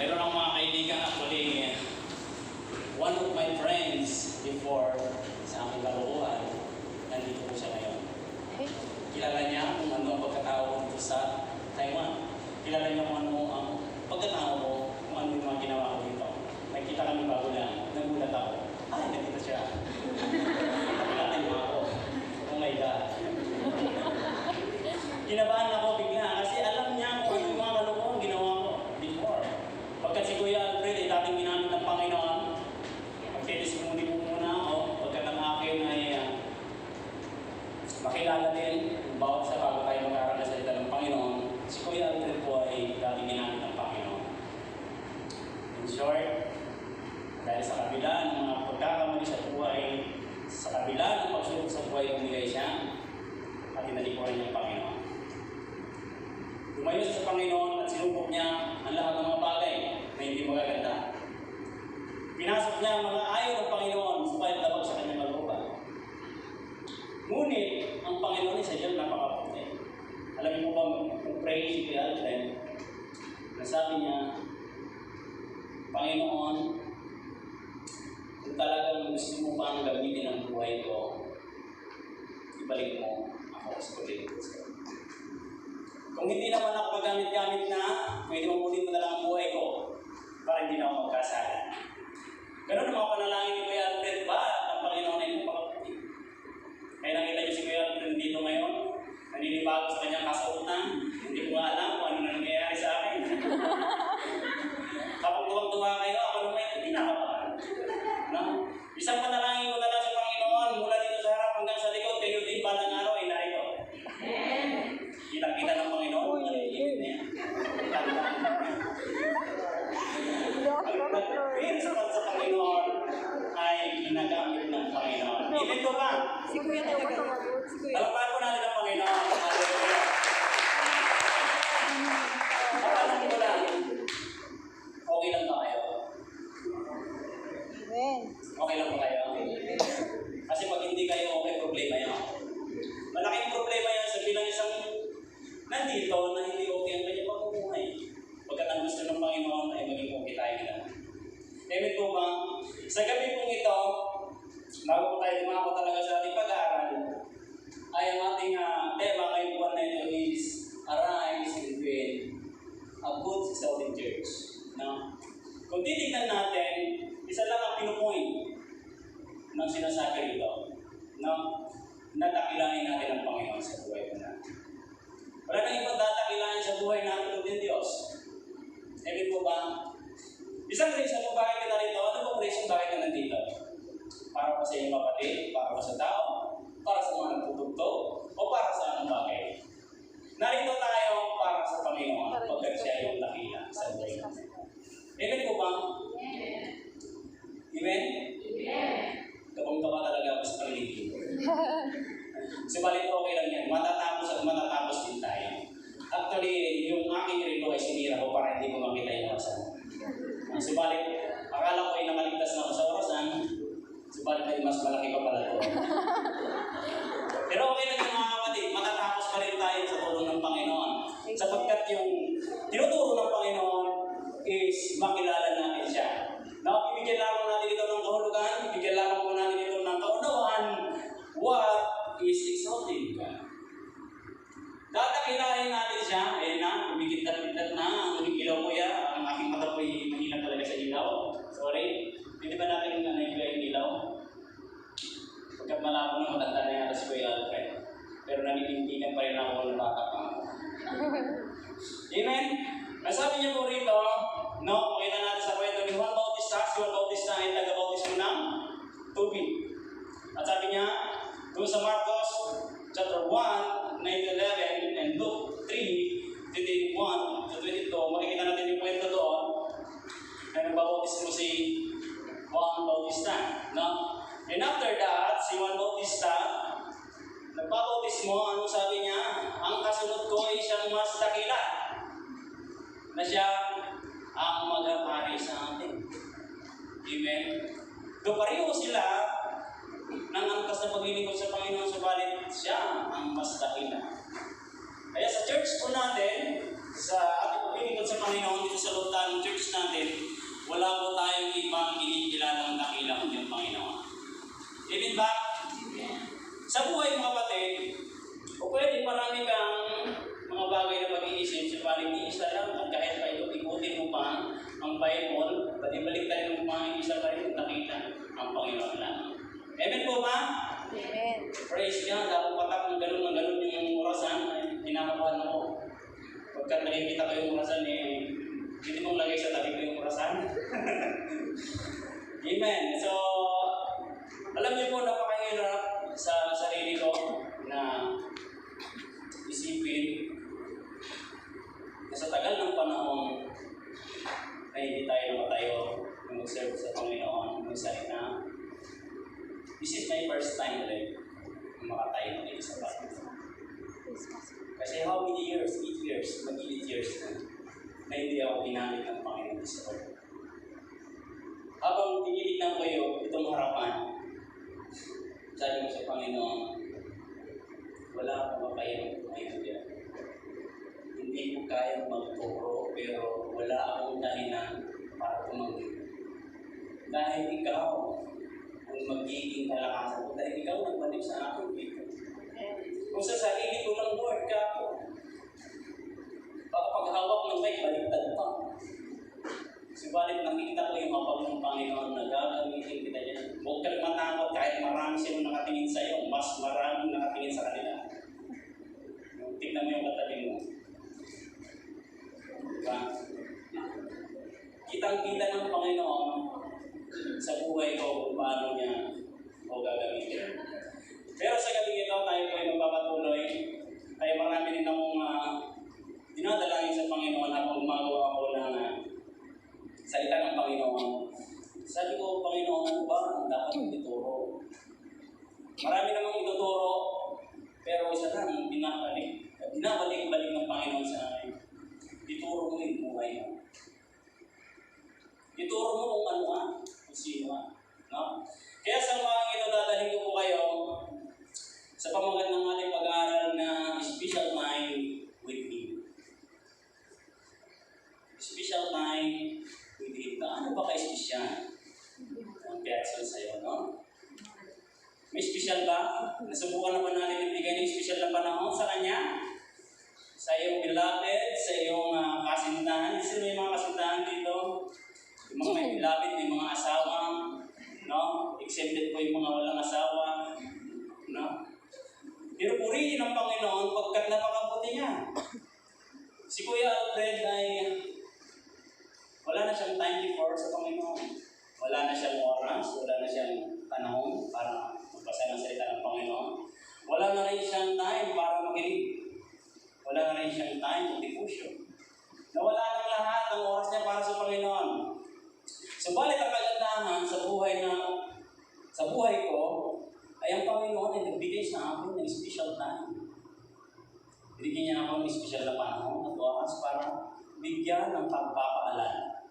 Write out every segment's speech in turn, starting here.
Meron akong mga kaibigan actually, one of my friends before sa aming kalukuhan, nandito po siya ngayon. Kilala niya kung ano ang pagkatao dito sa Taiwan. Kilala niya kung ano ang pagkatao ko, kung ano yung mga ginawa ko dito. Nakita kami bago lang, nagulat ako. Ay, nakita siya. Nakita mo ako. Oh my God. Kinabahan ako bigla kasi alam niya kung ano yung mga kalukuhan ginawa ko before. Pagkat si Kuya Alfred ay dating ginamit ng Panginoon, magtitismuni mo muna ako, pagkat ang akin ay makilala din bawat sa bago tayo mag-aaral na salita ng Panginoon, si Kuya Alfred po ay dating ginamit ng Panginoon. In short, dahil sa kabila ng mga pagkakamali sa buhay, sa kabila ng pagsubok sa buhay, umigay siya at tinalikuran niya ang Panginoon. Tumayo siya sa Panginoon at sinubok niya ang lahat ng mga bagay na hindi magaganda. Pinasok niya ang mga ayaw ng Panginoon supaya labag sa kanyang kalooban. Ngunit, ang Panginoon ay sadyang napakaputi. Alam mo ba kung pray si Kuya Alfred, nasabi niya, Panginoon, kung talagang gusto mo pang gamitin ang buhay ko, ibalik mo ako sa paglikod sa iyo. Kung hindi naman ako magamit-gamit na, pwede mabutin mo na lang ang buhay ko para hindi na ako magkasala. Ganun ang mga panalangin ni Kuya Alfred ba? Ang Panginoon ay mapakaputi. Kaya nakita niyo si Kuya Alfred dito ngayon, naninibago sa kanyang kasagutan, hindi ko alam kung ano na nangyayari sa akin. Kapag tuwag-tuwa kayo, ako naman hindi nakakabahan. No? Isang panalangin ko na lang sa Panginoon, mula dito sa harap hanggang sa likod, kayo din balang araw ay narito. Kita-kita ng Panginoon, nalilipid na yan. Ang nag-principal sa Panginoon ay ginagamit ng Panginoon. Ilan ko ba? Si Kuya talaga. Talapan ko natin ang Panginoon. Hallelujah. Matalang ko lang. Okay lang ba kayo? Amen. Okay lang ba kayo? Kasi pag hindi kayo okay, problema yan. Malaking problema yan sa bilang isang nandito na hindi okay ang kanyang pamumuhay. Pagkat ang gusto ng Panginoon ay maging okay tayo nila. Amen po ba? Sa gabi pong ito, bago po tayo dumako talaga sa ating pag-aaral, ay ang ating tema ngayong buwan na ito is Arise and Build a Good Solid Church. No? Kung titignan natin, isa lang ang pinupoint ng sinasabi rito. No? Natakilain natin ang Panginoon sa buhay natin. Wala nang ibang datakilain sa buhay natin kundi Diyos. Amen po ba? Isang reason kung bakit kita rito, ano bang reason bakit ka nandito? Para pa sa iyong kapatid, para pa sa tao, para sa mga nagtutugtog, o para sa anong bagay? Narito tayo para sa Panginoon, pagkat siya yung nakila sa buhay natin. Amen po ba? Amen? Kapag-tapa talaga ako sa paligid. Subalit okay lang yan. Matatapos at matatapos din tayo. Actually, yung aking rito ay sinira ko para hindi ko makita yung orasan. Subalit, akala ko ay nakaligtas na ako sa orasan. Subalit ay mas malaki pa pala ito. Pero okay lang yung mga kapatid. Matatapos pa rin tayo sa tulong ng Panginoon. Sapagkat yung tinuturo ng Panginoon is makilala natin siya. Ibigyan lamang natin ito ng kahulugan, ibigyan lamang po natin ito ng kaunawaan, what is exalted God. Datakilain natin siya, na, umigit-tat na, ang ilaw ko yan, ang aking mata ko ay mahina talaga sa ilaw. Sorry, hindi ba natin yung ilaw? Pagkat malabo na matanda na yata si Kuya Alfred. Pero naninindigan pa rin ako ng bata pa. Amen? Nasabi niya po rito, no, makita natin sa kwento ni Juan Bautista. Si Juan Bautista ay taga-bautismo ng tubig. At sabi niya, doon sa Marcos chapter 1, 9-11, and Luke 3, 21-22, makikita natin yung kwento doon na nagbabautismo si Juan Bautista. No? And after that, si Juan Bautista, nagbabautismo, ano sabi niya? Ang kasunod ko ay siyang mas dakila na siya ang mag-ahari sa atin. Amen? Doon pareho sila ng angkas na paglilingkod sa Panginoon, subalit siya ang mas dakila. Kaya sa church po natin, sa ating paglilingkod sa Panginoon, dito sa loob ng church natin, Amen po ba? Amen. Praise God. Ako patak ng ganun yung orasan, ay kinakabahan ako. Pagka nakikita ko yung orasan, hindi mong lagay sa tabi ko yung orasan. Amen. So, alam niyo po, napakahirap sa sarili ko na isipin na sa tagal ng panahon na hindi tayo nakatayo na mag-serve sa Panginoon, magsalita. This is my first time ulit na makatayo ng isa pa. Kasi how many years? 8 years, mag-8 years na hindi ako ginamit ng Panginoon sa Lord. Habang tinitignan ko itong harapan, sabi ko sa Panginoon, wala akong makayang ngayon yan. Hindi ko kayang magturo, pero wala akong dahilan para tumanggi. Dahil ikaw ang magiging kalakasan ko, dahil ikaw nagbalik sa akin dito. Kung sa sarili ko lang, Lord, ka ako. Paghawak ng mic, baliktad pa. Subalit nakita ko yung mapag ng Panginoon na gagamitin kita dyan. Huwag kang matakot kahit marami silang nakatingin sa iyo, mas maraming nakatingin sa kanila. Tingnan mo yung katabi mo. Diba? Kitang-kita ng Panginoon sa buhay ko kung paano niya o gagamitin. Pero sa gabi ito, tayo po ay magpapatuloy. Kaya marami din akong dinadalangin sa Panginoon habang gumagawa ako ng salita ng Panginoon. Sabi ko, Panginoon, ano ba ang dapat mong ituro? Marami namang ituturo, pero isa lang, binabalik-balik ng Panginoon sa akin. Ituro mo yung buhay mo. Ituro mo kung ano ka, kung sino ka. No? Kaya sa mga ito, dadalhin ko po kayo sa pamagat ng ating pag-aaral na special time with Him. Special time with Him. Ano ba ka-special? Ang reaction sa'yo, no? May special ba? Nasubukan na ba natin ibigay ng special na panahon sa Kanya? Sa iyong beloved, sa iyong kasintahan. Sino may mga kasintahan dito? Yung mga may beloved, may mga asawa, no? Exempted po yung mga walang asawa, no? Pero purihin ang Panginoon pagkat napakabuti niya. Si Kuya Alfred ay wala na siyang time before sa Panginoon. Wala na siyang oras, wala na siyang panahon para magbasa ng salita ng Panginoon. Wala na rin siyang time para makinig. Wala na rin siyang time for devotion. Nawala ng lahat ng oras niya para sa Panginoon. Subalit ang kagandahan sa buhay ko ay ang Panginoon ay nagbigay sa akin ng special time. Binigyan niya ako ng special na panahon at oras para bigyan ng pagpapaalala.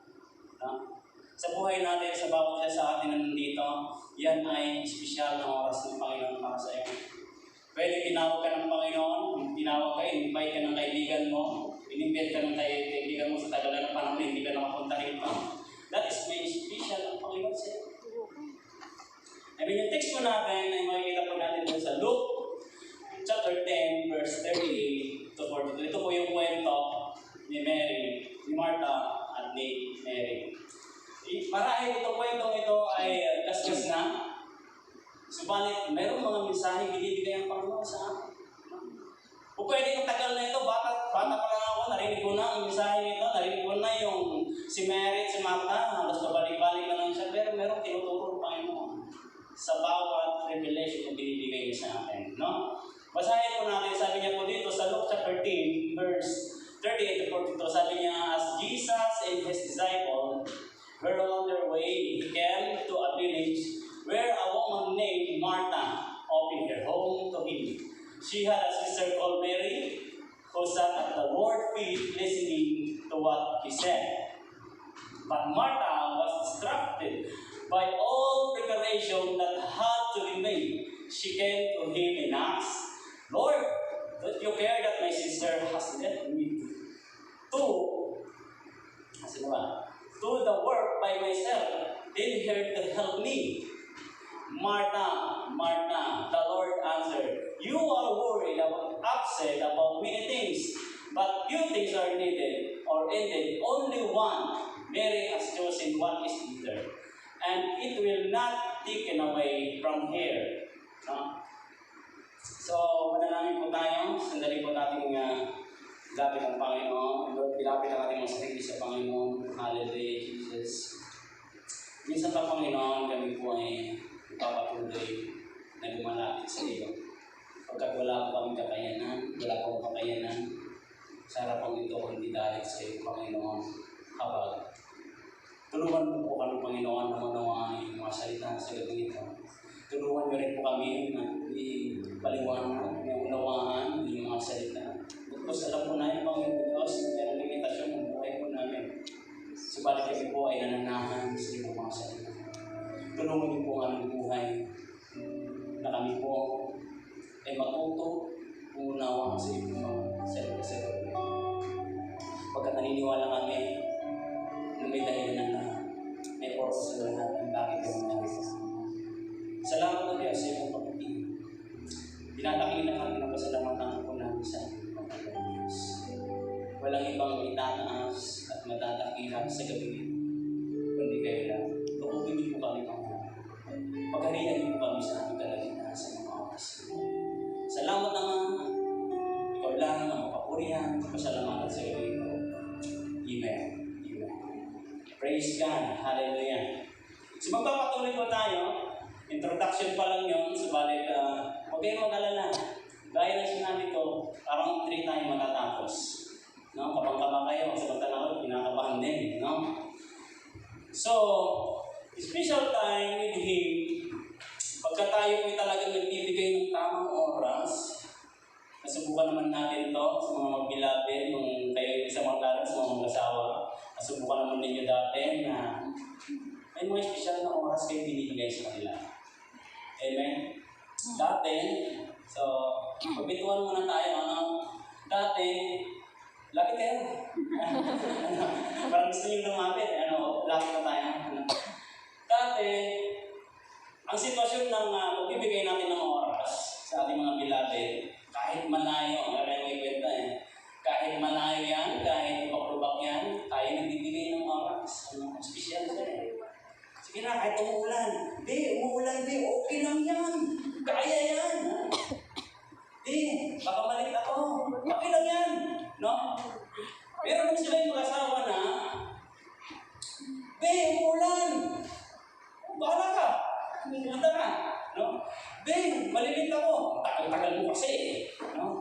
No? Sa buhay natin, sa bawat isa sa atin na nandito, yan ay special na oras ng Panginoon para sa iyo. Pwede tinawag ka ng Panginoon, tinawag ka, invite ka ng kaibigan mo, in-invite ka ng kaibigan mo sa tagalan ng panahon, hindi ka nakapunta rito. That is may special ang Panginoon sa iyo. I mean, yung text po natin ay makikita po natin doon sa Luke chapter 10, verse 38 to 42. Ito po yung kwento ni Mary, ni Martha at ni Mary. Marahil itong kwentong ito ay kaskas na. Subalit, mayroong mga mensahe binibigay ang Panginoon sa akin. O pwede yung tagal na ito, bata pa lang ako, narinig ko na ang mensahe nito, narinig ko na yung si Mary at si Martha, halos babalik-balik na lang siya, pero mayroong tinuturo ang Panginoon sa bawat revelation na binibigay niya sa akin. No? Basahin po natin, sabi niya po dito sa Luke chapter 10, verse 38 to 42, sabi niya, as Jesus and His disciples were on their way, He came to a village where a woman named Martha opened her home to Him. She had a sister called Mary, who sat at the Lord's feet listening to what He said. But Martha was distracted by all preparation that had to be made. She came to Him and asked, Lord, don't you care that my sister has left me to do the work by myself? Tell her to help me. Martha, Martha, the Lord answered, you are worried and upset about many things, but few things are needed or ended. Only one. Mary has chosen what is better, and it will not taken away from here. No? So, manalangin po tayo. Sandali po natin lapit ang Panginoon. Pilapit ang ating mga sarili sa Panginoon. Hallelujah, Jesus. Minsan pa, Panginoon, kami po ay ipapatuloy na lumalapit sa iyo. Pagkat wala po kami kakayanan, wala po kakayanan, sa harapang ito, hindi dahil sa iyo, Panginoon, habag. Tulungan mo po kami, Panginoon, na manawaan yung mga salita sa gabi ito. Tulungan niyo rin po kami na ipaliwanag, na unawaan yung mga salita. Bukos alam po na yung Panginoon Diyos, na mayroong limitasyon ng buhay po namin. Subalit kami po ay nananahan sa iyong mga salita. Tulungan niyo po ang aming buhay na kami po ay matuto kung unawaan sa iyong mga salita sa gabi. Pagkat naniniwala kami na may dahilan na may oras sa lahat ng bakit yung nangyari. Salamat na Diyos sa iyong pagkakinig. Dinadakilan kami ng pasalamatan po namin sa iyong pagkakinig. Walang ibang itataas at matatakilan sa gabi nito, kundi kayo lang. Tukukin niyo po kami Panginoon. Pagharian niyo po kami sa aming kalagitnaan sa mga oras. Salamat naman. Ikaw lang ang mapapurihan. Pasalamatan sa gabi nito. Amen. Praise God. Hallelujah. So magpapatuloy po tayo. Introduction pa lang yun. Subalit, huwag kayong mag-alala. Gaya na sinabi ko, parang 3 tayo matatapos. No? Kapang-kaba kayo. Samantala ko, pinakabahan din. No? So, special time with Him. Pagka tayo ay talagang nagbibigay ng tamang oras, nasubukan naman natin ito sa mga magbilabin, kung kayo sa mga lahat, sa mga mag-asawa. Nasubukan naman ninyo dati na may mga espesyal na oras kayo binibigay sa kanila. Amen? Dati, so, pagbituan muna tayo, dati, lapit kayo. Parang gusto nyo lumapit, lapit na tayo. Dati, ang sitwasyon ng pagbibigay natin ng oras sa ating mga bilabid, kahit malayo, may kwenta kahit malayo yan, kahit pakrubak yan, tayo nagbibigay ng oras. Espesyal sa sige na, kahit umuulan. Umuulan, okay lang yan. Kaya yan. Baka malit ako. Okay lang yan. No? Pero kung sila yung mag-asawa na, umuulan. Bahala ka. Punta ka. No? Malilit ako. Tagal-tagal mo kasi. No?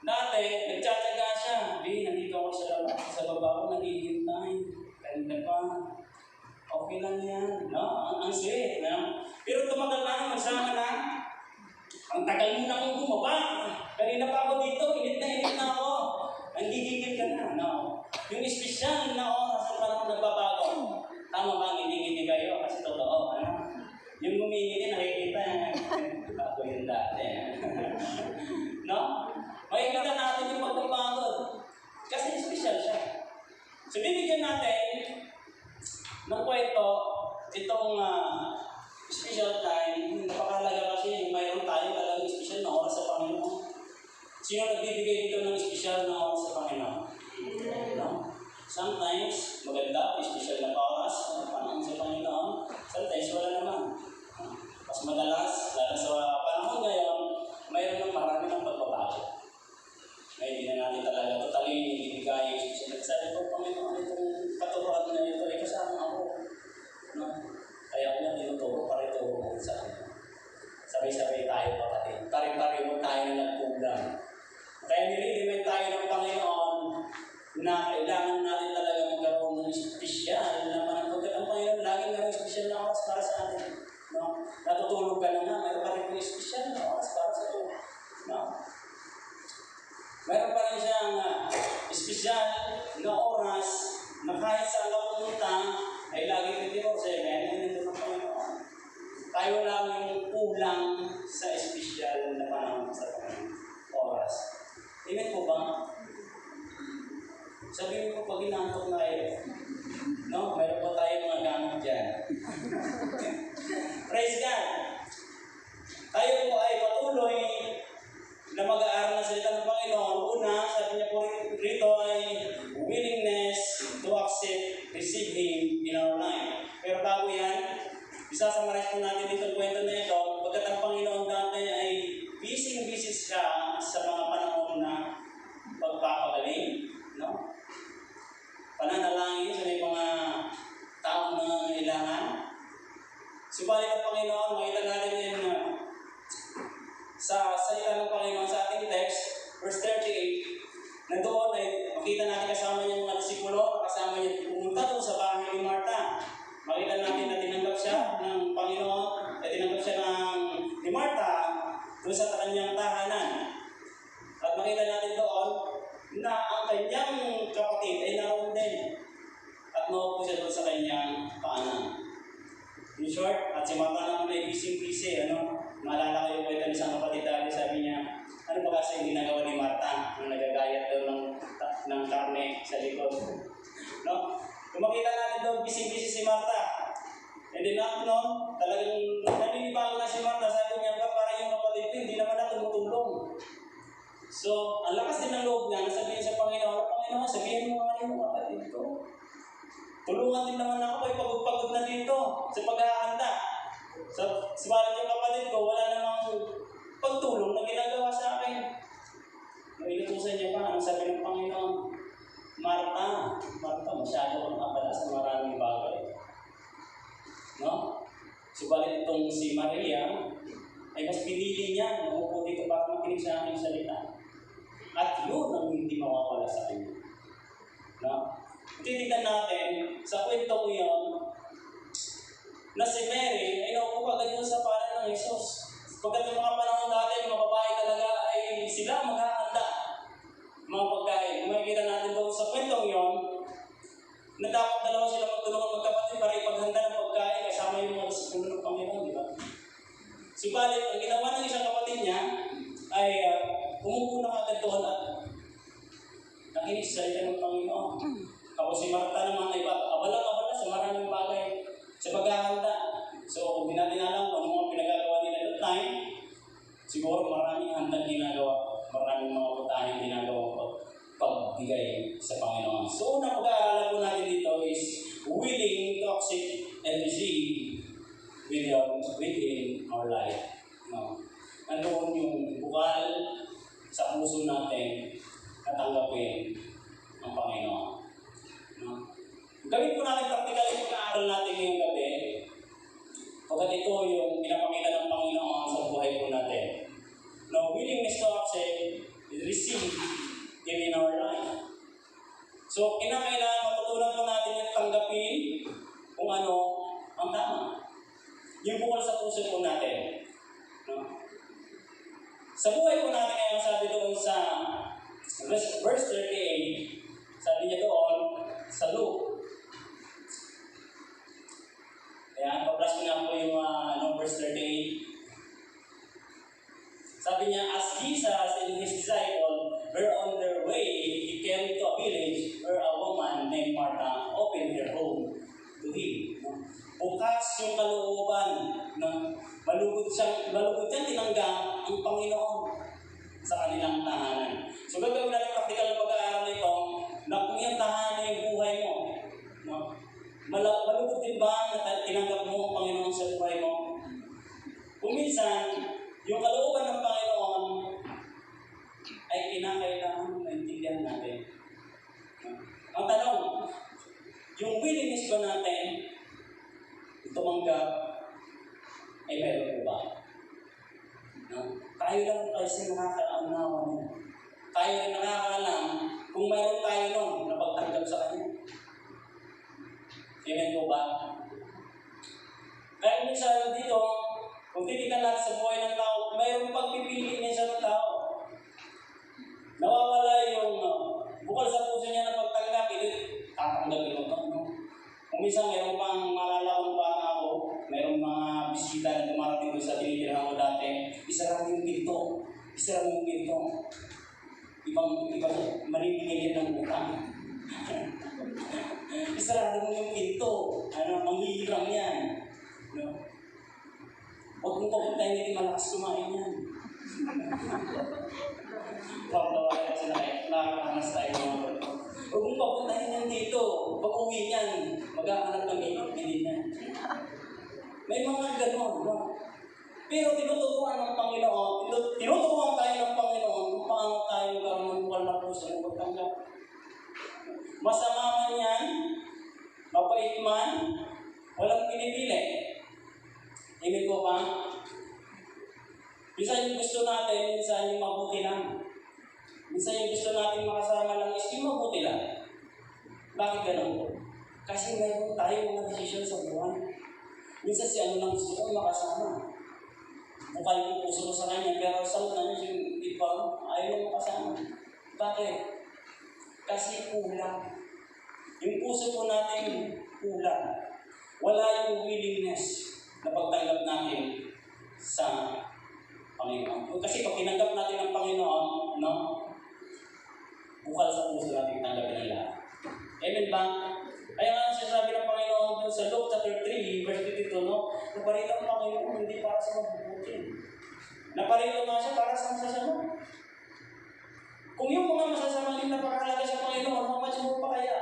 Dati, nagtsatsaga siya. Nandito ako sa labas. Sa baba ko, naghihintay. Kanina pa. Okay lang yan. No? Ang sweet. No? Pero tumagal na, magsama na. Ang tagal mo na akong bumaba. Kanina pa ako dito, init na ako. Nanggigigil ka na. No? Yung espesyal na oras ang parang nagbabago. Tama ba ang ngiti-ngiti kayo? Kasi totoo. Yung ngumingiti, nakikita. Ako yung dati. No? Makikita natin yung pagpapagod. Kasi espesyal siya. So, bibigyan natin ng kwento, itong special time, napakalaga kasi mayroon tayo talagang special na oras sa Panginoon. Sino nagbibigay dito ng special na oras sa Panginoon? No? Sometimes, maganda, special na oras sa panahon sa Panginoon. Sometimes, wala naman. Mas madalas, lalo sa panahon ngayon, mayroon ng marami ng pagbabago. Ngayon, hindi na natin talaga totally ibigay yung special. Sabi ko, Panginoon, itong katuruan na ito, ay kasama ako. No? Kaya ko yan, tinuturo para ituro ko sa akin. Sabay-sabay tayo kapatid. Pari-pari mo tayo na nagpulang. Kaya nililimin tayo ng Panginoon na kailangan natin talaga magkaroon ng espesyal na managpagkat ang Panginoon laging mayroong espesyal na oras para sa atin. No? Natutulog ka na nga, mayroon pa rin espesyal na oras para sa iyo. No? Mayroon pa rin siyang espesyal na oras na kahit saan ka pumunta ay lagi 24/7 nandito ng Panginoon. Tayo lang yung kulang sa espesyal na panahon sa Panginoon. Oras. Amen po ba? Sabihin mo pag inaantok na kayo. No? Mayroon po tayo mga gamit dyan. Praise God! Tayo po ay patuloy na mag-aaral ng salita ng Panginoon. Una, sabi niya po rito ay willingness to accept, receive Him in our life. Pero bago yan, Isasummarize po natin itong kwento na ito. Pagkat ang Panginoon dati ay busy siya sa mga panahon na pagpapagaling, no? Pananalangin sa may mga taong nangangailangan. Subalit ang Panginoon, makita natin yan sa salita ng Panginoon sa ating text, verse 38, na doon ay makita natin kasama niya mga disipulo, kasama niya pumunta doon sa bahay ni Marta. Makita natin na tinanggap siya ng Panginoon, at tinanggap siya ni Marta doon sa kanyang tahanan. At makita natin doon na ang kanyang kapatid ay naroon din. At naupo siya doon sa kanyang paanan. In short, at si Marta naman ay busy, maalala ko yung kwento ng isang kapatid dati, sabi niya, ano ba kasi yung ginagawa ni Marta nang nagagayat daw ng karne sa likod? No? Kung makita natin daw, busy si Marta. And then talagang naninibago na si Marta, sabi niya, para yung kapatid ko, hindi naman na tumutulong. So, ang lakas din ng loob niya, nasabihin sa Panginoon, sabihin mo nga yung kapatid ko. Tulungan din naman ako, ay pagod-pagod na dito sa paghahanda. Subalit yung kapatid ko, wala namang pagtulong na ginagawa sa akin. Inutusan niya pa, ang sabi ng Panginoon, Marta, masyado kang abala sa maraming bagay. No? Subalit itong si Maria, ay mas pinili niya na umupo dito para makinig sa aking salita. At yun ang hindi mawawala sa kanya. No? Titignan natin sa kwento ko yun, na si Mary ay naupo agad sa paran ng Jesus. Pagkat yung mga panahon dati, mga babae talaga ay sila maghahanda mga pagkain. Kung makikita natin doon sa kwentong yun, na dapat dalawa sila magtulungan magkapatid para ipaghanda ng pagkain kasama yung mga disipulo ng Panginoon, di ba? Subalit, ang ginawa ng isang kapatid niya ay umupo na agad doon at nakinig sa salita ng Panginoon. Tapos si Marta naman ay abala sa maraming bagay sa paghahanda. So, kung di natin alam kung ano mga pinagagawa nila at that time, siguro maraming handang ginagawa, maraming mga putahin ginagawa pagbigay sa Panginoon. So, unang pag-aaralan po natin dito is willing to accept and receive within our life. No? Ano yung bukal sa puso natin na tanggapin ang Panginoon. No? Gawin po natin practical yung pag-aaral natin ngayong gabi. Pagkat ito yung pinapakita ng Panginoon sa buhay po natin. No, willingness to accept and receive in our life. So, kinakailangan matutunan po natin yung tanggapin kung ano ang tama. Yung bukal sa puso po natin. No? Sa buhay po natin ngayon, sabi doon sa verse 38, sabi niya doon, sa Luke. Ayan, pa-flash ko na po yung verse 38. Sabi niya, as Jesus and his disciple were on their way, he came to a village where a woman named Martha opened her home to him. Bukas yung kalooban na malugod siyang tinanggap ang Panginoon sa kanilang tahanan. So gagawin natin practical na pag-aaral nito na kung yung tahanan yung buhay mo. No? Malugod din ba na tinanggap mo ang Panginoon sa buhay mo? Kung minsan, yung kalooban ng Panginoon ay kinakailangan maintindihan natin. No? Ang tanong, yung willingness ba natin tumanggap ay meron po ba? No? Tayo lang kasi nakakaunawa niya. Tayo rin nakakaalam kung mayroon tayo nun na pagtanggap sa Kanya. Amen po ba? Kaya minsan dito, kung titignan natin sa buhay ng tao, mayroong pagpipili minsan ng tao. Nawawala yung bukal sa puso niya na pagtanggap, tatanggapin mo ito. No? Kung minsan mayroong pang malalawang bata ako, mayroong mga bisita na dumarating doon sa tinitirahan ko dati, isara mo yung pinto. Ibang manibigyan yan ng utang. Isarado mo yung pinto. Manghihirang yan. No? Huwag mong papuntahin hindi malakas kumain yan. Pagdawa yan sila nakakanas tayo mga bro. Huwag mong papuntahin yan dito. Pag uwi yan, maghahanap ng init yan. May mga ganon, no? Pero tinuturuan ng Panginoon, tinuturuan tayo ng Panginoon kung paano tayo magkaroon ng bukal na puso ng pagtanggap. Masama man yan, mabait man, walang pinipili. Amen po ba? Minsan yung gusto natin, minsan yung mabuti lang. Minsan yung gusto natin makasama lang is yung mabuti lang. Bakit ganun? Kasi mayroon tayo mga desisyon sa buwan. Minsan si ano lang gusto ko makasama. Bukal yung puso mo sa kanya, pero sa una niya yung iba, ayaw mo makasama. Bakit? Kasi kulang. Yung puso po natin kulang. Wala yung willingness na pagtanggap natin sa Panginoon. Kasi pag tinanggap natin ang Panginoon, no? Bukal sa puso natin tanggapin ang lahat. Amen ba? Kaya nga sinasabi ng Panginoon doon sa Luke chapter 3, verse 52, no? Naparito ang Panginoon hindi para sa mabubuti. Naparito nga siya para sa masasama. Kung yung mga masasama din napakahalaga sa Panginoon, how much more pa kaya?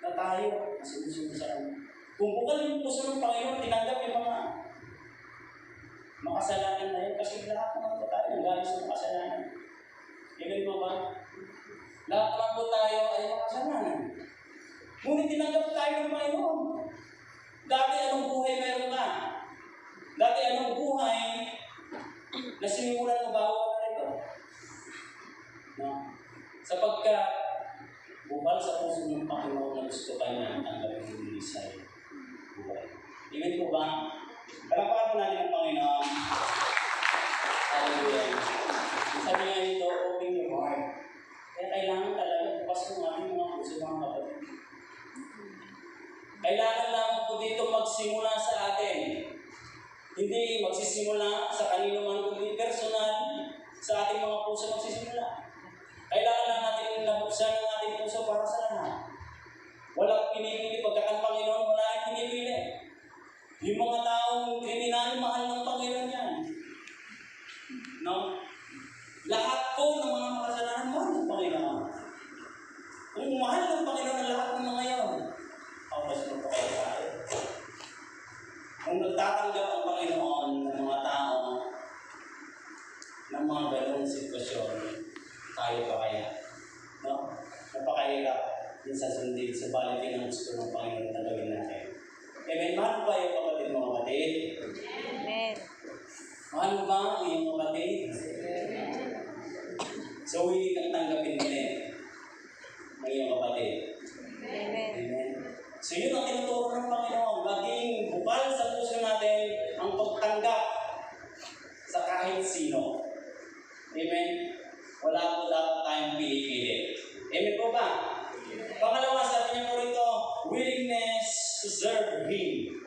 Na tayo, masusunod sa Kanya. Kung bukal yung puso ng Panginoon, tinanggap yung mga makasalanan na yun, kasi lahat naman po tayo nanggaling sa makasalanan. Ganun po ba? Lahat naman po tayo ay makasalanan. Ngunit tinanggap tayo ng Panginoon. Dati anong buhay meron ka? Dati anong buhay na sinimulan mo bago ka na ito? No? Sapagkat bukal sa puso ng Panginoon na gusto ka niya tanggapin ng hindi sa'yo buhay. Amen po ba? Palakpakan po natin ang Panginoon. Hallelujah. Sabi nga nito, open your heart. Kaya kailangan talaga bukas ng ating mga puso, mga kapatid. Kailangan lang po dito magsimula sa atin. Hindi magsisimula sa kanino man, kundi personal sa ating mga puso magsisimula. Kailangan lang natin nabuksan ang ating puso para sa lahat. Walang pinipili pagkat ang Panginoon, wala ang pinipili. Yung mga taong kriminal, mahal ng Panginoon yan. No? Lahat po ng mga makasalanan, mahal ng Panginoon. Kung mahal ng Panginoon ang lahat ng mga yan, mas mo pa kayo tayo. Kung nagtatanggap ang Panginoon ng mga tao ng mga ganong sitwasyon, tayo pa kaya? No? Napakahirap din sa sundin, sa balitin ang gusto ng Panginoon na gawin natin. Amen. Mahal ba yung kapatid mga kapatid? Amen. Mahal ba ang iyong kapatid? So, hindi kang tanggapin din ang iyong kapatid. Amen. Amen. So, yun ang tinuturo ng Panginoon. Maging bukal sa puso natin ang pagtanggap sa kahit sino. Amen. Wala po dapat tayong pinipili. Amen po ba? Pangalawa, sabi niya po rito, willingness to serve Him.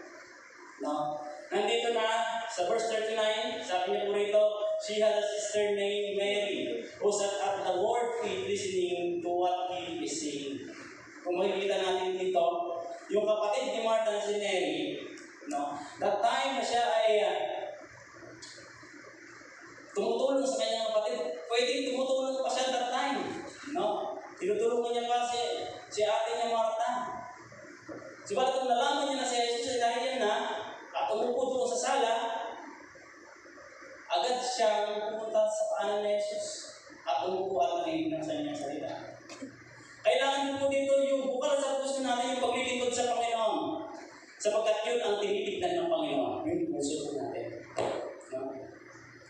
No? Nandito na sa verse 39, sabi niya po rito, she had a sister named Mary who sat at the Lord's feet listening to what He is saying. Kung makikita natin dito, yung kapatid ni Martha na si Mary, no? That time na siya ay tumutulong sa kanyang kapatid, pwedeng tumutulong pa siya that time. No? Tinutulungan niya pa si ate niya Martha. Subalit kung nalaman niya na si Jesus ay dahil na at umupo doon sa sala, agad siyang pumunta sa paanan ni Jesus at umupo at narinig ng kanyang salita. Kailangan din po dito yung bukal sa puso natin yung paglilingkod sa Panginoon. Sapagkat yun ang tinitignan ng Panginoon, yung puso po natin. No?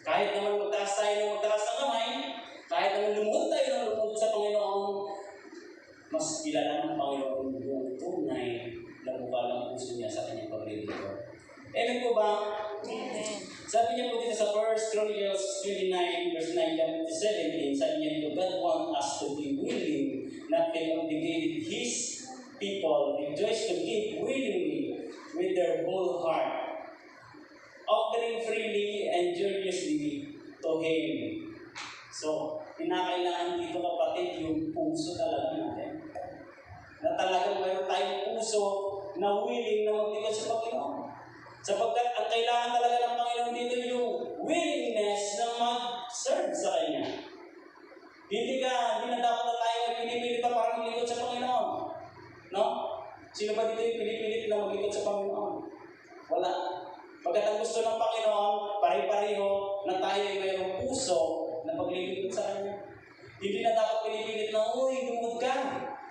Kahit naman magtaas tayo ng magtaas ng kamay, kahit naman lumuhod tayo ng lumuhod sa Panginoon, mas kilala ng Panginoon yung tunay na bukal ang puso niya sa kanyang paglilingkod. Amen po ba? Amen. Sabi niya po dito sa 1 Chronicles 29, verse 9 to 17, sabi niya, God wants us to be willing, not be obligated. His people rejoice to give willingly with their whole heart, offering freely and generously to Him. So, pinakailangan dito kapatid yung puso talaga natin. Na talagang mayroon tayong puso na willing na maglingkod sa Panginoon. Sapagkat ang kailangan talaga ng Panginoon dito yung willingness na mag-serve sa Kanya. Hindi na dapat na tayo ay pinipilit pa para maglingkod sa Panginoon. No? Sino ba dito yung pinipilit na maglingkod sa Panginoon? Wala. Pagkat ang gusto ng Panginoon, pare-pareho na tayo ay mayroong puso na paglilingkod sa Kanya. Hindi na dapat pinipilit na, uy, lumod ka.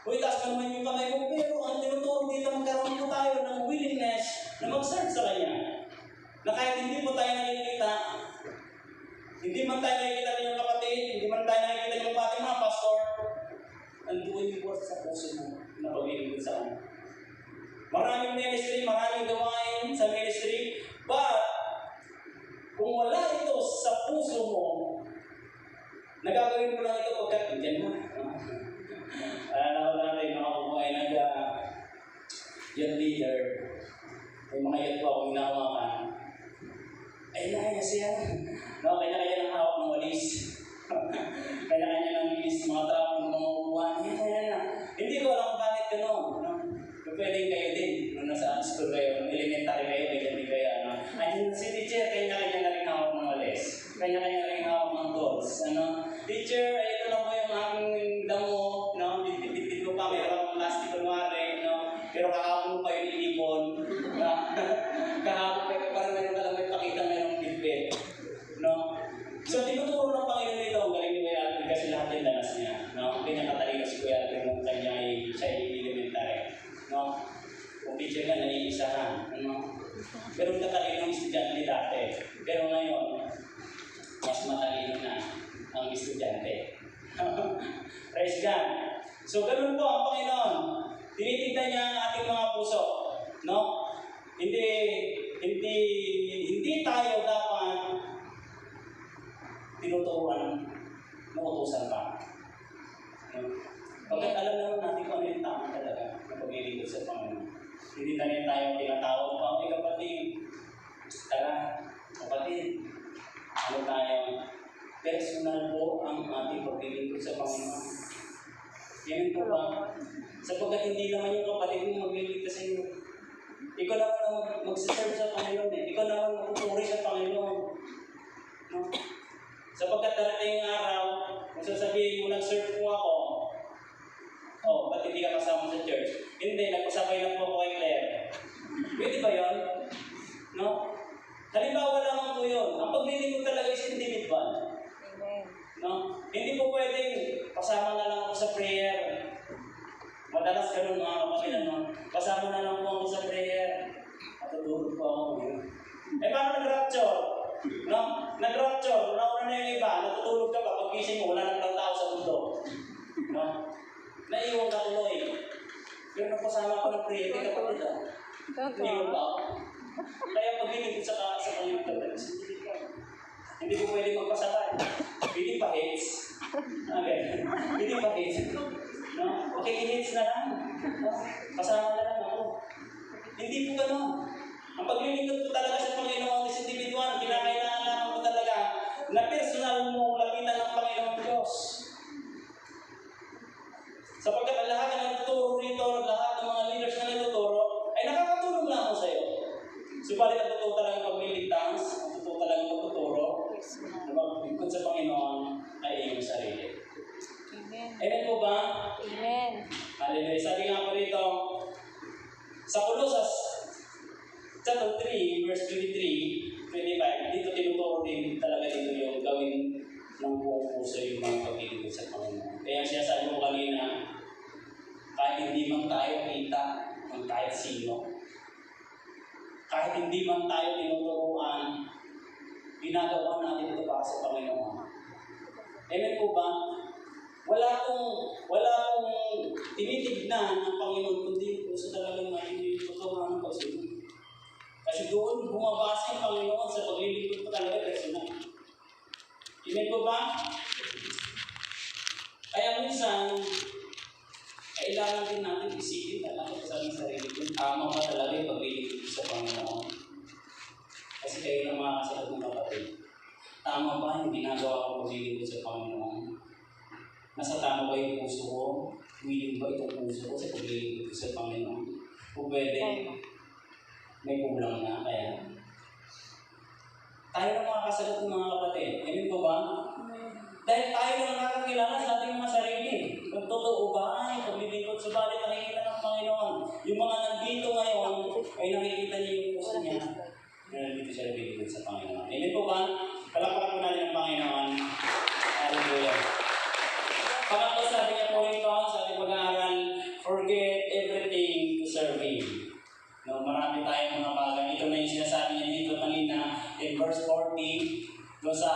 Uy, taas ka naman yung kamay mo. Pero ang tinuturo dito, magkaroon po tayo ng willingness na mag-serve sa Kanya. Na kahit hindi po tayo nakikita, hindi man tayo nakikita ng iyong kapatid, hindi man tayo nakikita ng ating mga pastor, nanduin yung worth sa puso mo na paglilingkod sa Kanya. Maraming ministry, maraming gawain sa ministry, but kung wala ito sa puso mo, nagagawin mo lang ito pagkat dyan mo. Alam natin mga kabuhay young leader, may mga youth po akong hinahawakan. Ay, naya siya. No, kanya-kanya ng hawak ng walis. Kanya-kanya ng bilis, mga trapong, mga upuan. Hindi ko alam bakit gano'n. No? Pwede kayo din. No, nasa school kayo, elementary kayo, hindi kayo. No? Ayun, si teacher, kanya-kanya na rin hawak ng walis. Kanya-kanya rin hawak ng tools. Teacher, ito lang po yung aking damo. No? Bit-bit ko pa, mayroon akong plastic kunwari. No? Pero kahapon pa yung inipon. Kahapon pa yung parang meron ka lang may pakita mayroong bit-bit. No? So, tinuturo ng Panginoon nito, ang galing ni Kuya Alvin kasi lahat yung danas niya. No? Pinakatalino si Kuya Alvin kung kanya ay siya ay elementary. No? Kung teacher nga, naiisahan. Ano? Pero katalino ang estudyante dati. Pero ngayon, mas matalino na ang estudyante. Praise God. So, ganun po ang Panginoon. Tinitignan niya ang ating mga puso. No? Hindi tayo dapat tinuturuan na utusan pa. No? Pagkat alam naman natin kung ano yung tama talaga na paglilingkod sa Panginoon. Hindi tayo tinatawag pa, okay kapatid, tara, kapatid, ano tayo? Personal po ang ating paglilingkod sa Panginoon. Yan po ba? Sapagkat hindi naman yung kapatid mo maglilingkod sa inyo. Ikaw naman ang magsiserve sa Panginoon eh. Ikaw naman magpupuri sa Panginoon. No? Sapagkat darating yung araw, kung sasabihin mo, nag-serve po ako, oh, ba't hindi ka kasama sa church? Hindi, nagpasabay lang po ako kay Claire. Pwede ba yun? No? Halimbawa naman po yun. Ang paglilingkod talaga is individual. Amen. No? Hindi po pwedeng kasama na lang ako sa prayer. Madalas ganun mga kapatid, no? Kasama na lang po ako sa prayer. Matutulog po ako. Eh, paano nag-rapture? No? Nag-rapture. Nauna na yung iba. Natutulog ka ba? Pag-gising mo, wala nang tao sa mundo. No? Naiiwan ka tuloy. Pero nagpasama ako ng prayer, hindi ka kapatid. Naiiwan ba ako? Kaya pag-ilingkod sa Panginoon talaga, hindi ko pwede magpasabay. Hindi pa hits. Okay. Hindi pa hits. No? Okay, hits na lang. No? Kasama na lang ako. Hindi po gano'n. Ang paglilingkod ko talaga sa Panginoon is individual. Kinakailangan ko talaga na personal mo lapitan ng Panginoon Diyos. Sapagkat ang lahat ng nagtuturo rito, lahat ng mga leaders na nagtuturo, ay nakakatulong lang ako sa iyo. Subalit ang totoo talagang pagliligtas, ang totoo talagang pagtuturo, na maglingkod sa Panginoon ay iyong sarili. Amen. Amen po ba? Amen. Hallelujah. Sabi nga po rito, sa Colossus chapter 3, verse 23, 25, dito tinuturo din talaga dito yung gawin ng buong puso yung mga paglilingkod sa Panginoon. Kaya siya sabi mo kanina, kahit hindi man tayo kita ng kahit sino, kahit hindi man tayo tinuturuan, ginagawa natin ito para sa Panginoon. Amen po ba? Wala akong tinitignan ng Panginoon, kundi puso talagang may totoo ng pagsunod. Kasi doon bumabasa yung Panginoon sa paglilingkod ko talaga personal. Amen po ba? Kaya minsan, kailangan din natin isipin talaga sa aming sarili kung tama ba talaga yung paglilingkod sa Panginoon. Kasi kayo na mga kasalat ng kapatid. Tama ba yung ginagawa ko paglilingkod sa Panginoon? Nasa tama ba yung puso ko? Willing ba itong puso ko sa paglilingkod sa Panginoon? O pwede, may kulang na kaya. Tayo na mga kasalat ng mga kapatid. Amen po ba? Dahil tayo lang nakakilala sa ating mga sarili. Kung totoo ba ay paglilingkod, subalit nakikita ng Panginoon. Yung mga nandito ngayon ay nakikita niyo yung puso niya. sa Panginoon. Amen po ba? Palakpakan po natin ang Panginoon. Hallelujah. Pangatlo, sabi niya po rito sa ating pag-aaral, forget everything to serve Him. No, marami tayong mga bagay. Ito na yung sinasabi niya dito kanina in verse 40. Doon sa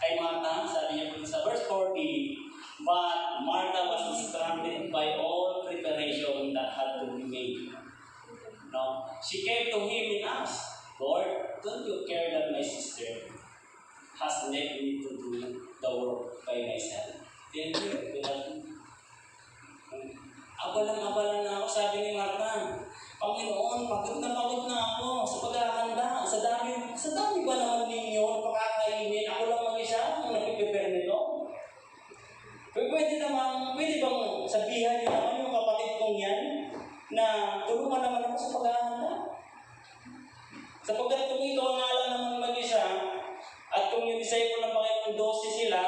kay Martha, sabi niya po sa verse 40, but Martha was distracted by all preparation that had to be made. No? She came to Him and asked, Lord, don't you care that my sister has left me to do the work by myself? Then here, abala na ako, sabi ni Martha, Panginoon, pagod na ako sa paghahanda. Sa dami ba naman ninyo na pakakainin? Ako lang mag-isa ang nagpiprepare nito. Pwede bang sabihan niyo naman yung kapatid kong yan na tulungan naman ako sa paghahanda? Sapagkat kung ikaw nga lang naman mag-isa, at kung yung disciple ng Panginoon 12 sila,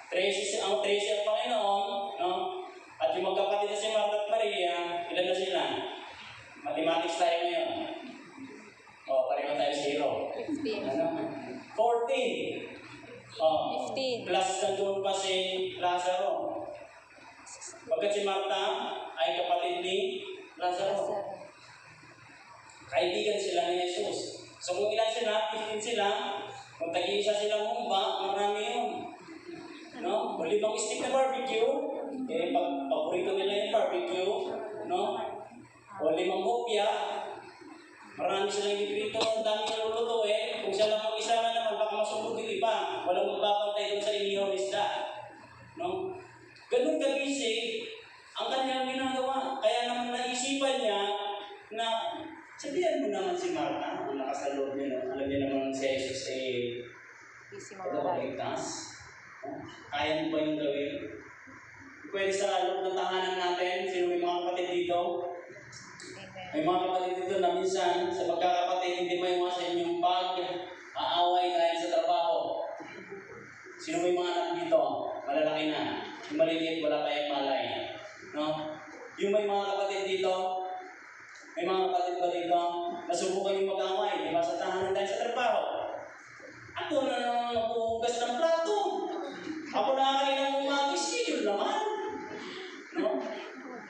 13 ang Panginoon, no? At yung magkapatid na si Martha at Maria, ilan na sila? Mathematics tayo ngayon. Pareho tayo 0. 15. Ano? 14. 15. Plus nandun pa si Lazaro. Pagkat si Martha ay kapatid ni Lazaro. Kaibigan sila ni Jesus. So kung ilan sila, 15 sila, kung tag-iisa silang humba, marami yun. No? O 5 stick na barbecue, paborito nila yung barbecue, no? O 5 hopya, marami silang ibrito, ang dami na luluto Kung siya lang mag-isa na naman, baka masunog yung iba. Walang magbabantay doon sa inyo, isda. No? Ganun ka-busy ang kanyang ginagawa. Kaya naman naisipan niya na sabihan mo naman si Martha, ang lakas na loob niya, no? Alam niya naman si Jesus pagkapaligtas. Kaya mo ba yung gawin? Pwede sa loob ng tahanan natin, sino may mga kapatid dito? May mga kapatid dito na minsan sa pagkakapatid hindi maiwasan yung pag-aaway dahil sa trabaho. Sino may mga anak dito? Malalaki na. Yung maliliit, wala tayong malay. No? Yung may mga kapatid dito, may mga kapatid ba dito, nasubukan yung mag-aaway, di ba sa tahanan dahil sa trabaho? Ako na nagpuhugas ng plato. Ako na kailang schedule naman. No?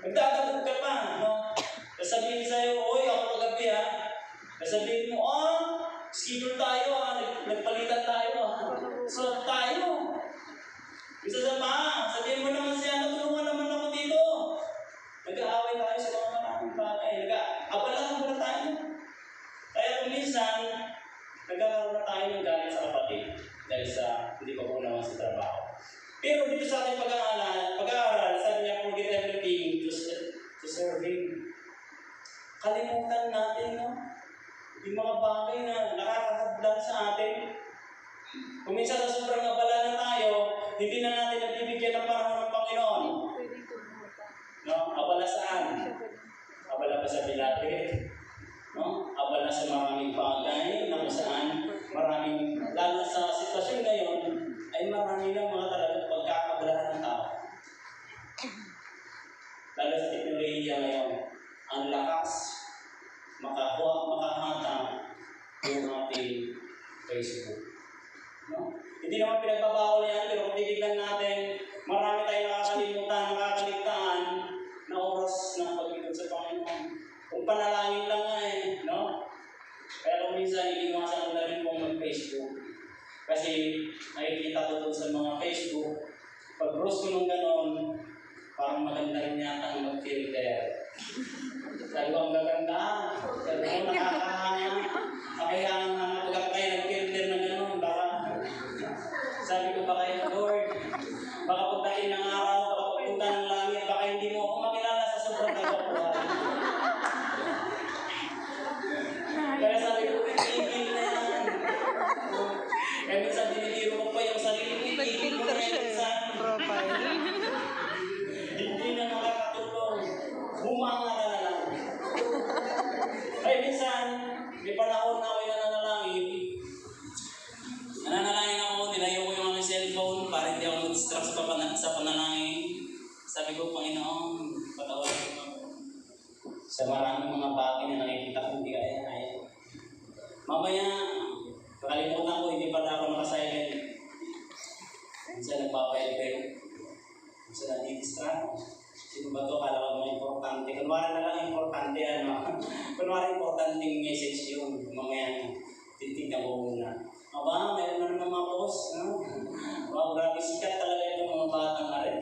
Nagdadagod ka pa. No? Sasabihin sa'yo, oy, ako kagabi Sasabihin mo, schedule tayo nagpalitan tayo So tayo. Isa sabihin mo naman siya, natulungan naman ako dito. Nag-aaway tayo sa mga maraming bagay. Abala tayo. Kaya kung minsan, nagkakaroon na tayo ng galit sa kapatid dahil sa hindi pa po naman sa trabaho. Pero dito sa ating pag-aaral, sabi niya, forget everything to serve Him. Kalimutan natin, no? Yung mga bagay na nakakahadlan sa atin. Kung minsan sa sobrang abala na tayo, hindi na natin nabibigyan ng panahon ng Panginoon. No? Abala saan? Abala pa sa bilate. No? Abala sa maraming bagay na kung saan maraming, lalo sa sitwasyon ngayon, ay marami ng mga talagang pagkakabalahan ng tao. Lalo sa teknolohiya ngayon, ang lakas makahata yung ating Facebook. No? Hindi naman pinagbabawal yan, pero kung titignan natin, marami tayong nakakaligtaan na oras ng pag-ikot sa Panginoon. Kung panalangin lang nga no? Kaya kung minsan, iniwasan ko na rin kung mag-Facebook. Kasi nakikita ko doon sa mga Facebook, pag-browse ko nung gano'n, parang maganda rin yata ang mag-filter. Sabi ko, ang gaganda. Sabi ko, nakakahanga. Kaya pagkat kayo nag-filter na gano'n, baka sabi ko, baka yung Lord, baka pagdating ng araw, baka pagpunta ng langit, baka hindi mo ako makilala sa sobrang nagpapuhay. Kaya sabi ko, tigil na yan. Kaya minsan dinidiro ko pa yung sarili ko, tigil mo na yan. Hindi na makakatulong. Humanga ka na lang. Ay, minsan, may panahon na ako'y nananalangin. Nananalangin ako, nilayo ko yung aming cellphone para hindi ako mag-distract sa panalangin. Sabi ko, Panginoon, patawarin ko ako. Sa maraming mga bagay na nakikita ko, hindi kaya. Mamaya, Nakalimutan ko, hindi pala ako nakasilent. Minsan nagpapayag-payag. Minsan nadidistract. Sino ba ito? Kala ko mga importante. Kunwari na lang importante, ano? Kunwari importanteng message yun. Mamaya, titignan ko muna. Aba, meron na naman mga post. No? Wow, grabe sikat talaga itong mga batang na rin.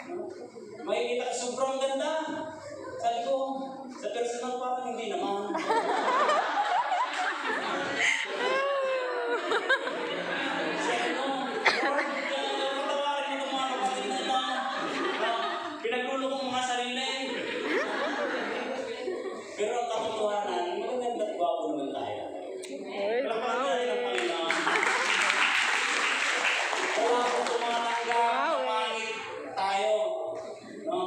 No? Makikita ko sobrang ganda. Sabi ko, sa personal parang hindi naman. Pinaglulo ko mga sarili. Pero ang katotohanan, maganda at gwapo naman tayo. Palakpakan tayo ng Panginoon. Wala akong tumatanggap na pangit tayo. No?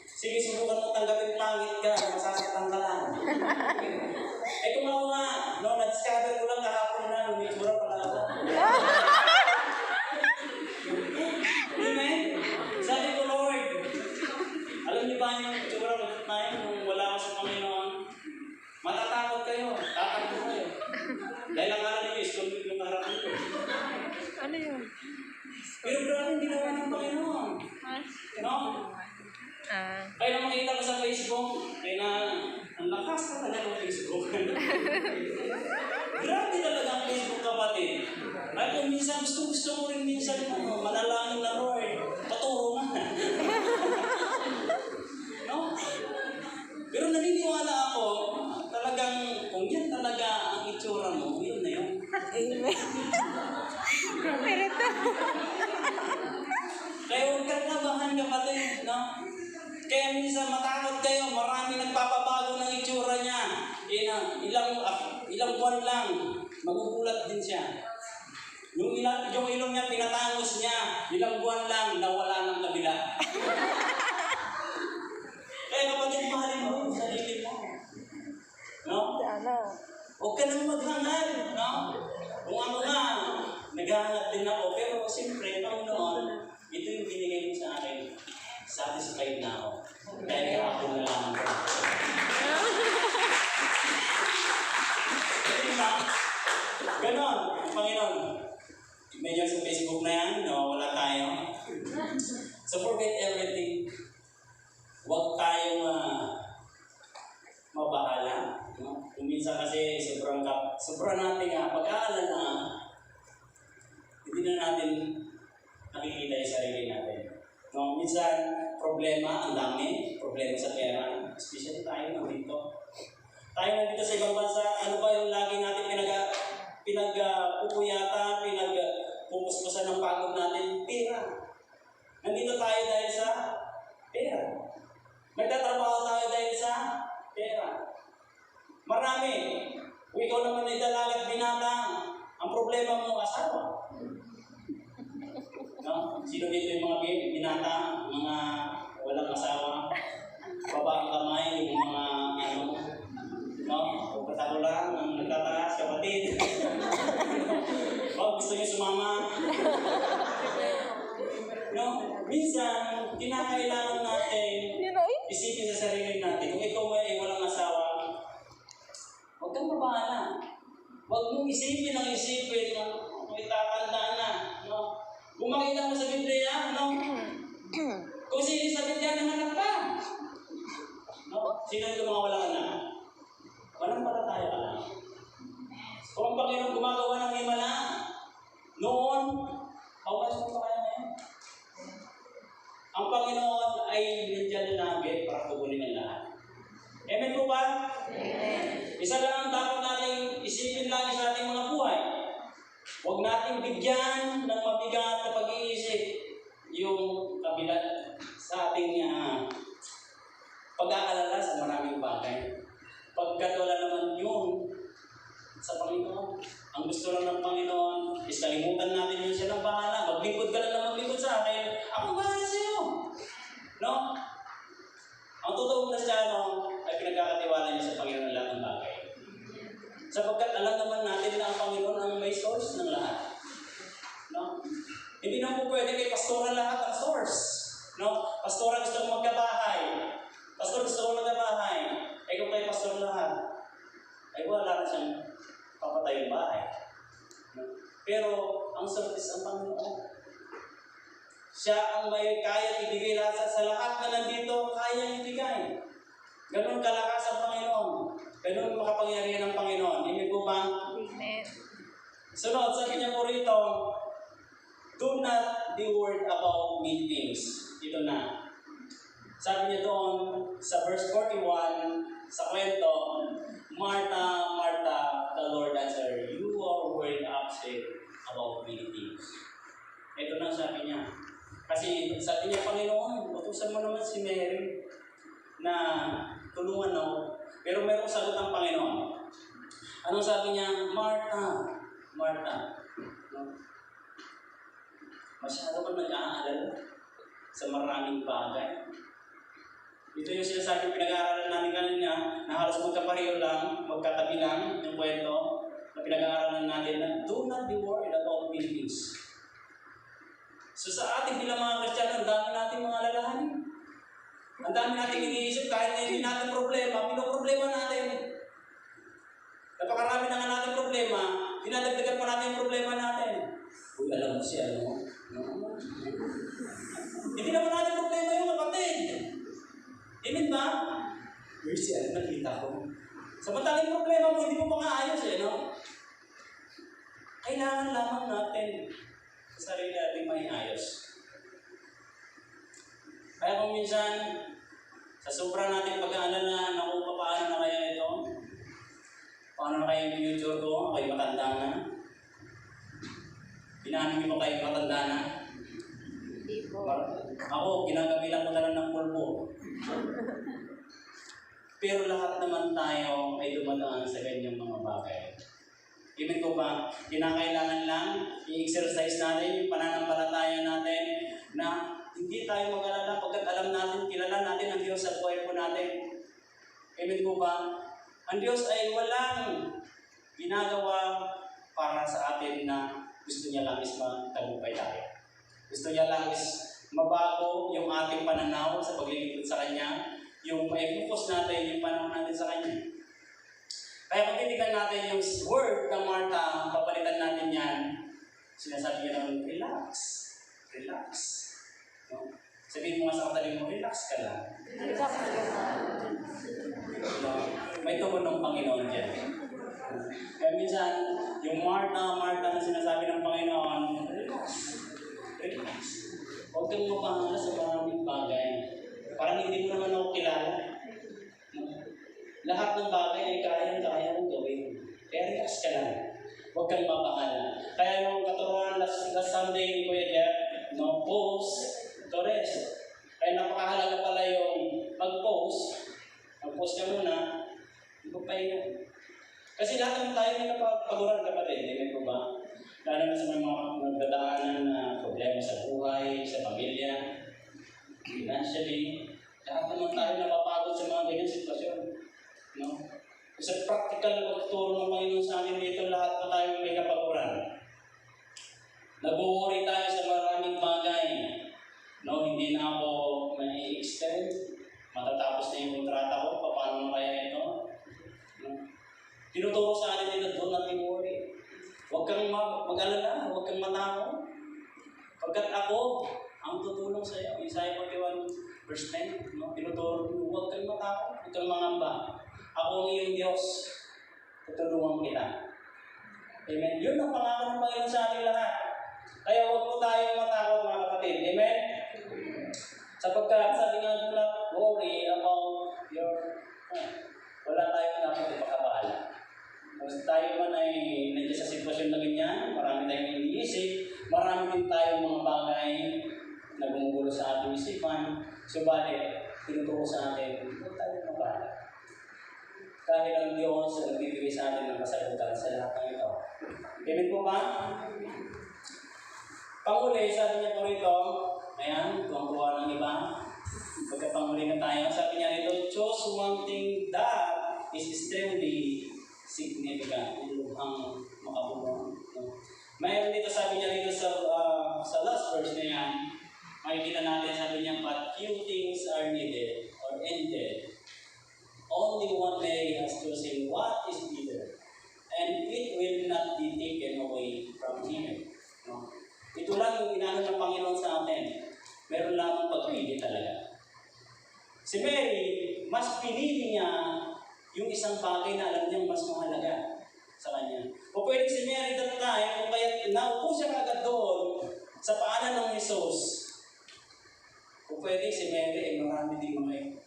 Sige, subukan mo tanggapin pangit ka, masasaktan ka lang. Eh kung ako nga, no, na-discover ko lang kahapon na, may tsura pala ako. Amen? Sabi ko, Lord, alam niyo ba yung tsura na yun kung wala ako sa Panginoon? Matatakot kayo, tatakot kayo. Dahil ang alam niyo, iskulpit yung harap nito. Ano yun? Pero grabe, hindi naman ng Panginoon. No? Kaya na makita ko sa Facebook, kaya na ang lakas talaga ng Facebook. Grabe talaga ang Facebook, kapatid. Ay kung minsan gusto mo rin minsan manalangin na Lord, paturo na. No? Pero naniniwala ako, talagang kung yan talaga ang itsura mo, yun na yun. Amen. Pero ito. Kaya huwag kang kabahan, kapatid. No? Kaya minsan matakot kayo, marami nagpapabago ng itsura niya. Ilang buwan lang, magugulat din siya. Yung ilong niya, pinatangos niya, ilang buwan lang, nawala ng kabila. Kaya kapatid, mahalin mo yung sarili mo. No? Huwag ka nang maghangad. No? Kung ako nga, naghahangad din ako, pero siyempre, noon, ito yung binigay mo sa akin. Satisfied na ako. Dahil kahapon na lang ako. Ganon, Panginoon. Medyo sa Facebook na yan, no? Wala tayo. So forget everything. Huwag tayong mabahala. No? Kung minsan kasi sobrang natin pag-aalala, hindi na natin nakikita yung sarili natin. No? Minsan, problema, ang dami. Problema sa pera. Especially tayo nandito. Tayo nandito sa ibang bansa, ano ba yung lagi natin pinagpupuyata, pinagpupuspusan ng pagod natin? Pera. Nandito tayo dahil sa pera. Nagtatrabaho tayo dahil sa pera. Marami. Kung ikaw naman ay dalagat binata, ang problema mo asawa. No? Sino dito yung mga binata, mga walang asawa, baba ang kamay, yung mga no? Pagkatalo lang, ang nagtataas, kapatid. Gusto niyo sumama? No? Minsan, kinakailangan natin isipin sa sarili natin, kung ikaw ay walang asawa, huwag kang mabahala. Huwag mong isipin ang isipin, kung itatanda na. No? Kung makita mo sa Biblia, no? Kung si Elizabeth yan nanganak pa. No? Sino yung mga walang anak? Walang palataya ka lang. Kung ang Panginoon gumagawa ng himala, noon, paulas mo pa kaya ngayon? Ang Panginoon ay nandiyan lagi para tugunin ang lahat. Amen po ba? Amen. Isa lang ang dapat natin isipin lagi sa ating mga buhay. Huwag nating bigyan ng mabigat na pag-iisip yung kabila sa ating pag-aalala sa maraming bagay. Pagkat wala naman yun sa Panginoon. Ang gusto lang ng Panginoon is kalimutan natin yun siya ng bahala. Maglingkod ka lang maglingkod sa akin. Ako bahala sa iyo. No? Ang totoong Kristiyano ay pinagkakatiwala niya sa Panginoon lahat ng bagay. Sapagkat alam naman natin na ang Panginoon ang may source ng lahat. No? Hindi na po pwede kay pastora lahat ang source. No? Pastora gusto mo magkabahay. Pastor gusto ko magkabahay. Kung kay pastor lahat, ay wala na siyang papatayong bahay. Pero ang service ang Panginoon. Siya ang may kaya ibigay lahat sa lahat na nandito, kaya ibigay. Ganun kalakas ang Panginoon. Ganun makapangyarihan ng Panginoon. Hindi po ba? Amen. Sunod, sabi niya po rito, do not be worried about meetings. Ito na. Sabi niya doon, sa verse 41, sa kwento, Martha, Martha, the Lord answered, you are worried upset about meetings. Ito na sabi niya. Kasi sabi niya, Panginoon, utusan mo naman si Mary na tulungan ako. Pero mayroong sagot ang Panginoon. Anong sabi niya? Martha, Martha. Masyado ka nag-aalala sa maraming bagay. Ito yung sinasabi pinag-aaralan namin kanina na halos magkapareho lang, magkatabi lang yung kwento na pinag-aaralan natin na do not be worried about meetings. So sa ating bilang mga Kristiyano, ang dami nating mga alalahanin. Ang dami nating iniisip kahit na hindi natin problema, pinoproblema natin. Napakarami na nga natin problema, dinadagdagan pa natin yung problema natin. Uy, alam mo siya, no? Hindi naman natin problema yung kapatid. Amen ba? Uy, siya, nakita ko. Samantalang yung problema mo, hindi mo pa nga ayos no? Kailangan lamang natin sa sarili natin may ayos. Kaya kung minsan, sa sobra natin pag-aalala na kung paano na kaya ito, paano na kaya yung future ko, ako'y matanda na. Pinahanin ko kayo matanda na. Hindi po. Ako, ginagamilan ko na lang ng pulpo. Pero lahat naman tayo ay dumadaan sa ganyang mga bagay. Ibig ko ba, kinakailangan lang i-exercise natin yung pananampalataya natin na hindi tayo mag-alala pagkat alam natin, kilala natin ang Diyos sa buhay po natin. Ibig ko ba, ang Diyos ay walang ginagawa para sa atin na gusto niya lang is magtagumpay tayo. Gusto niya lang is mabago yung ating pananaw sa paglilingkod sa Kanya, yung mai-focus natin yung pananaw natin sa Kanya. Kaya kung titignan natin yung word ng Martha, papalitan natin yan, sinasabi niya naman, relax, relax. No? Sabihin mo nga sa kataling mo, relax ka lang. Relax ka lang. No? May tugon ng Panginoon dyan. Kaya minsan, yung Martha na sinasabi ng Panginoon, relax, relax. Huwag kang mapahala sa maraming bagay. Parang hindi mo naman ako kilala. Lahat ng bagay ay kaya mong gawin. Kaya relax ka lang. Huwag kang mapahala. Kaya nung katuruan last Sunday ni Kuya Jeff, no, post, to rest. Kaya napakahalaga pala yung mag-post. Mag-post ka muna, ipapahinga. Kasi lahat naman tayo may napapaguran kapatid, hindi ko ba? Lalo na sa mga nagdadaanan na problema sa buhay, sa pamilya, financially, lahat naman tayo napapagod sa mga ganyan sitwasyon. No? Sa practical na pagtuturo ng Panginoon sa amin dito, lahat na tayo may kapaguran. Nag-worry tayo sa maraming bagay. No, hindi na ako may extend. Matatapos na yung kontrata ko, paano na kaya ito? No? Tinuturo sa atin dito, do not be worried. Huwag kang mag-alala, huwag kang matakot. Pagkat ako, ang tutulong sa iyo, Isaiah 41 verse 10, no? Tinuturo, huwag kang matakot, huwag kang mangamba. Ako ang iyong Diyos, tutulungan kita. Amen. Yun ang pangako ng Panginoon sa ating lahat. Kaya huwag mo tayong matakot mga kapatid. Amen? Sapagkat sabi nga do not worry about your wala tayong dapat ipakabahala. Kung tayo man ay nandiyan sa sitwasyon na ganyan, marami tayong iniisip, marami din tayong mga bagay na gumugulo sa ating isipan, subalit, tinuturo sa atin, huwag tayong mabahala. Dahil ang Diyos ang nagbibigay sa atin ng kasagutan sa lahat ng ito. Amen po ba? Panguli, sabi niya po rito, ayan, tuwang-tuwa ng iba. Pagkapanguli na tayo, sabi niya rito, choose one thing that is extremely significant. Ang makabulong. No? Mayroon dito, sabi niya rito sa last verse na yan, makikita natin, sabi niya, but few things are needed or ended. Only one Mary has chosen what is needed, and it will not be taken away from mag-iingat. No? Ito lang yung inaano ng Panginoon sa atin. Meron lamang pagpili talaga. Si Mary, mas pinili niya yung isang bagay na alam niyang mas mahalaga sa kanya. O pwede si Mary that time, kung kaya naupo siya kagad doon sa paanan ng Jesus. Kung pwede si Mary ay marami din mga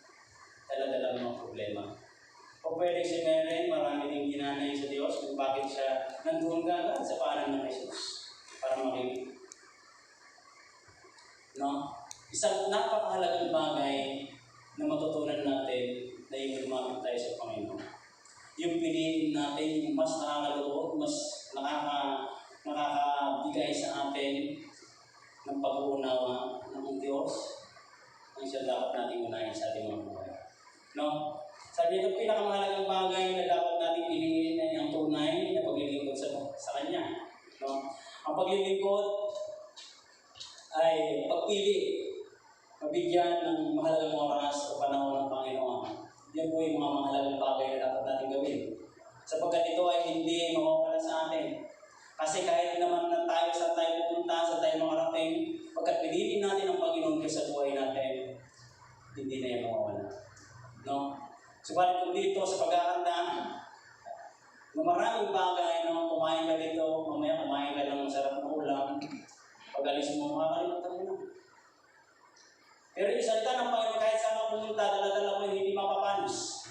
dala-dala mga problema. O pwede si Mary, marami din ginanay sa Diyos kung bakit siya nandun kagad sa paanan ng Jesus para makinig. No? Isang napakahalagang bagay na matutunan natin na yung lumapit tayo sa Panginoon. Yung piliin natin yung mas nakakaloob, mas nakakabigay sa atin ng pag-uunawa ng Diyos ang siya dapat natin unahin sa ating mga buhay. No? Sabi ito, pinakamahalagang bagay na dapat natin piliin ay ang tunay na paglilingkod sa Kanya. No? Ang paglilingkod ay pagpili, mabigyan ng mahalagang oras o panahon ng Panginoon. Yan po yung mga mahalagang bagay na dapat natin gawin. Sapagkat ito ay hindi mawawala sa atin. Kasi kahit naman na tayo sa tayo pupunta, sa tayo makarating, pagkat pinili natin ang Panginoon sa buhay natin, hindi na yan mawawala. No? Subalit kung dito sa paghahanda, na maraming bagay na kumain ka dito, mamaya kumain ka ng masarap na ulam, pag-alis mo, makakalimutan mo na. Pero yung salita ng Panginoon, kahit saan ka pumunta, dala-dala mo hindi mapapanis.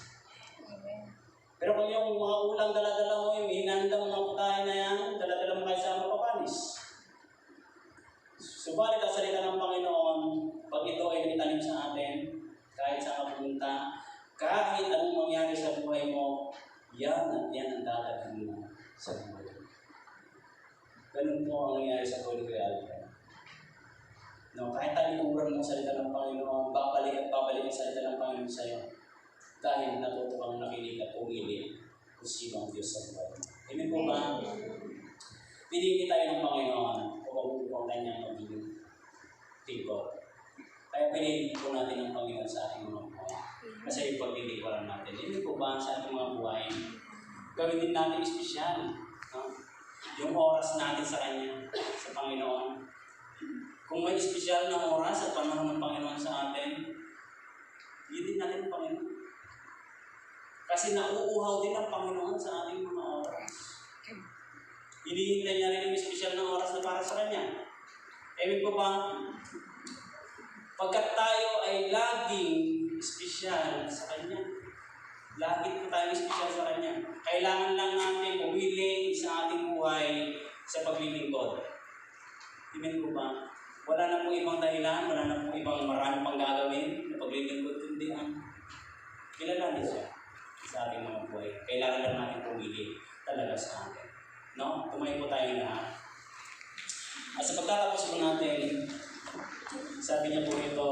Pero kung yung mga ulang dala-dala mo, yung hinanda mo ng putahe na yan, dala-dala mo kahit saan mapapanis. Subalit ang salita ng Panginoon, pag ito ay nitanim sa atin, kahit saan ka pumunta, kahit anong mangyari sa buhay mo, yan at yan ang dadagin mo sa buhay. Ganun po ang nangyari sa Holy Grail. No, kahit talikuran mo salita ng Panginoon, babalik at babalik ang salita ng Panginoon sa iyo. Dahil natuto kang nakinig at pumili kung sino ang Diyos sa buhay. Amen po ba? Pinili tayo ng Panginoon kung kanyang magiging tingkod. Kaya pinili po natin ng Panginoon sa ating mga buhay. Kasi yung paglilikuran natin. Amen po ba sa ating mga buhay? Gawin din natin espesyal. No? Yung oras natin sa Kanya, sa Panginoon. Kung may espesyal na oras at panahon ng Panginoon sa atin, yun din natin ang Panginoon. Kasi nauuhaw din ang Panginoon sa ating mga oras. Hinihintay niya rin ang espesyal na oras na para sa Kanya. Amen po ba? Pagkat tayo ay laging espesyal sa Kanya. Lagi po tayo espesyal sa Kanya. Kailangan lang natin pumili sa ating buhay sa paglilingkod. Amen po ba? Wala na pong ibang dahilan, wala na pong ibang marami pang gagawin na paglilingkod, kundi ang kilalanin siya sa ating mga buhay. Kailangan lang natin pumili talaga sa atin. No? Tumayo po tayo lahat. At sa pagtatapos po natin, sabi niya po ito,